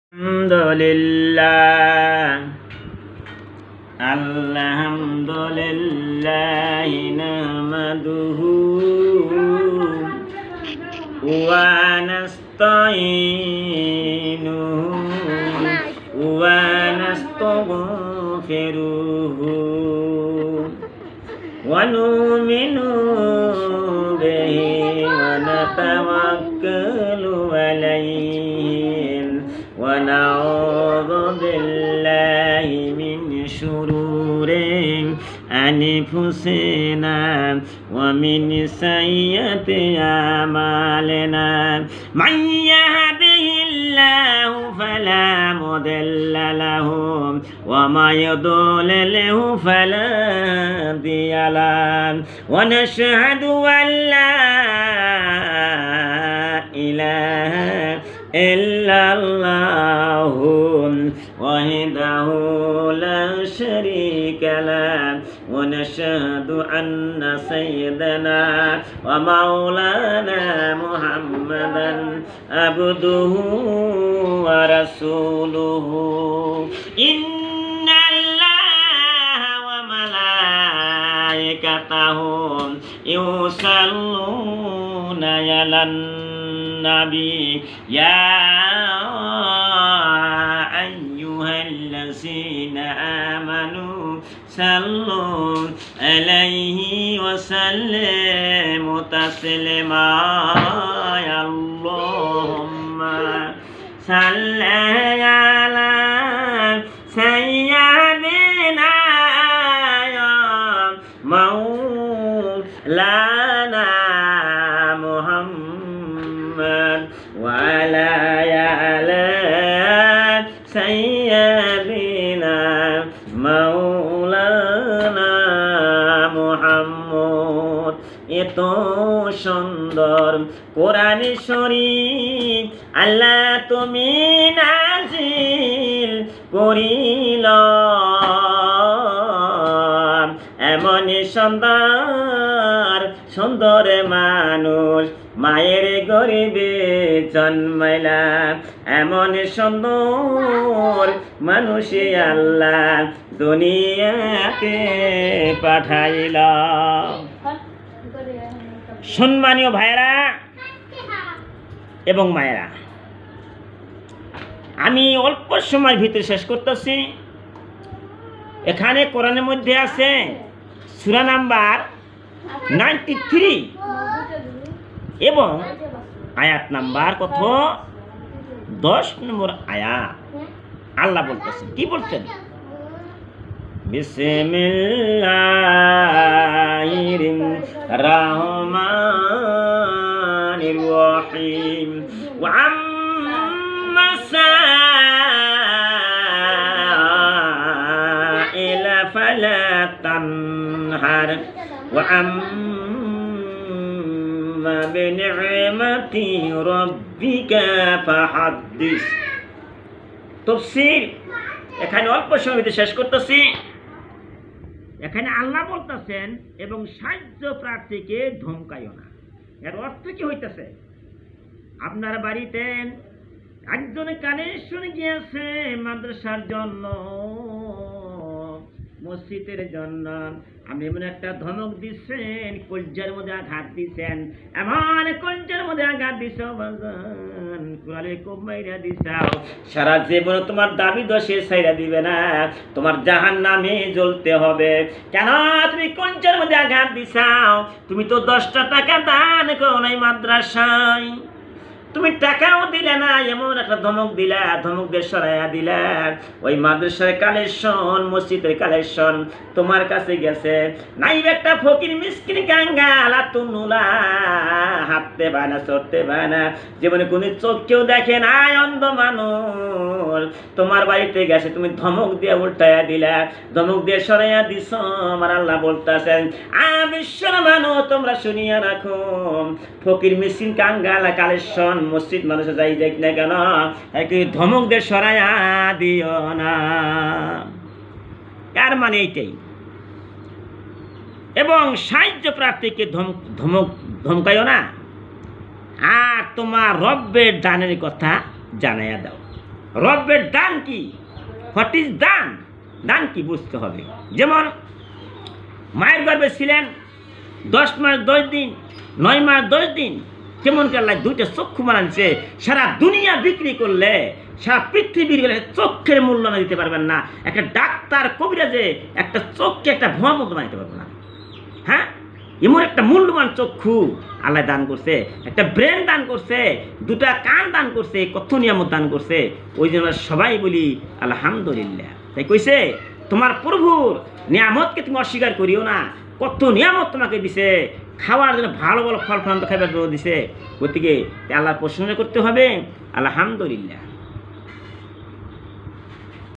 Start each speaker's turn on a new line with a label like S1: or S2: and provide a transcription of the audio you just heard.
S1: Alhamdulillah, alhamdulillah, nahmaduhu wa nasta'inuhu wa nastaghfiruhu wa nu'minu bihi wa natawakkalu alayhi wa na'udzu billahi min syururi anfusina wa min sayyiati a'malina man yahdihillahu fala mudilla lahu wa may yudlilhu fala hadiya lahu wa nashhadu an la ilaha illallahu wahdahu la syarika lah wa nashhadu anna sayyidana wa maulana Muhammadan abduhu wa rasuluhu. Innallaha wa malaikatahu yusalluna 'alan nabi ya ayyuhallazina amanu sallu alaihi wa sallimu taslima. Ya Allahumma salli ala sayyidina ya maulana Muhammad wa ala sayyidina maulana Muhammad. এতো সুন্দর কোরআন শরীফ আল্লাহ তুমি নাজিল করিল, এমন সুন্দর সুন্দর মানুষ মায়ের গর্ভে জন্মাইলা, এমন সুন্দর মানুষে আল্লাহ দুনিয়াতে পাঠাইলা। সম্মানীয় ভাইরা এবং মায়েরা, আমি অল্প সময়ের ভিতরে শেষ করতেছি। এখানে কোরআনের মধ্যে আছে সূরা নাম্বার 93 এবং আয়াত নাম্বার কত 10 নম্বর আয়াত। আল্লাহ বলতেছেন, কি বলছেন? বিসমিল্লাহির রহমানির রহিম ওয়া আম্মা সাইলা ফালা তানহার ওয়া আম্মা বিনি'মাতি রাব্বিকা ফাহাদ্দিস। তাফসীর এখানে অল্প সময় শেষ করতেছি। এখানে আল্লাহ বলতেছেন এবং সাহায্য প্রার্থীকে ধমকাইও না। এর অর্থ কি হইতেছে? আপনার বাড়িতে একজনে কানেকশন গিয়েছে মাদ্রাসার জন্য, মসজিদের জন্য, আপনি এমন একটা ধমক দিচ্ছেন, কলজার মধ্যে আঘাত দিচ্ছেন, এমন কলজার মধ্যে আঘাত দিছ কুড়ালে খুব মাইরা দিছাও, সারা জীবনে তোমার দাবি দোষে ছাইরা দিবে না, তোমার জাহান্নামে জ্বলতে হবে। কেন? তুমি কলজার মধ্যে আঘাত দিছাও, তুমি তো 10টা টাকা দান করো নাই মাদ্রাসায়, তুমি টাকাও দিলে না, এমন একটা ধমক দিলা, ধমক দিয়ে সরাইয়া দিলা। ওই মাদ্রাসার কালেকশন, মসজিদের কালেকশন তোমার কাছে গেছে, নাই একটা ফকির মিসকিন গাঙ্গাল তুনুলা, হাঁটতে পায় না, চড়তে পায় না, জীবনে কোনো চোখকেও দেখে না, অন্ধ মানুষ তোমার বাড়িতে গেছে, তুমি ধমক দিয়ে উল্টাইয়া দিলা, ধমক দিয়ে সরাইয়া দিছ। আমার আল্লাহ বলতেছেন, বিশ্বর মানুষ তোমরা শুনিয়া রাখো, ফকির মিসকিন গাঙ্গাল কালেকশন মসজিদ মানুষে যাই যাই না কেন, একই ধমক দিয়ে সরাইয়া দিও না। তার মানে এইটাই। এবং সাহায্য প্রার্থীকে ধমকাইও না, আর তোমার রব্বের দানের কথা জানাইয়া দাও। রবের দান কি, হোয়াট ইজ দান, দান কি বুঝতে হবে। যেমন মায়ের গর্ভে ছিলেন 10 মাস 10 দিন, 9 মাস 10 দিন, কেমন করে আল্লাহ দুইটা চক্ষু বানাচ্ছে। সারা দুনিয়া বিক্রি করলে, সারা পৃথিবীর চোখের মূল্য না দিতে পারবেন না। একটা ডাক্তার কবিরাজে একটা চোখকে একটা ভুয়া মতো বানাইতে পারবে না। হ্যাঁ, এমন একটা মূল্যবান চক্ষু আল্লাহ দান করছে, একটা ব্রেন দান করছে, দুটা কান দান করছে, কত নিয়ামত দান করছে। ওই জন্য সবাই বলি আলহামদুলিল্লাহ। তাই কইছে তোমার প্রভুর নিয়ামতকে তুমি অস্বীকার করিও না। কত নিয়ামত তোমাকে দিছে, খাওয়ার জন্য ভালো ভালো ফল ফলান্ত খাইবার জন্য দিছে। গতিকে আল্লাহর প্রশংসা করতে হবে, আলহামদুলিল্লাহ।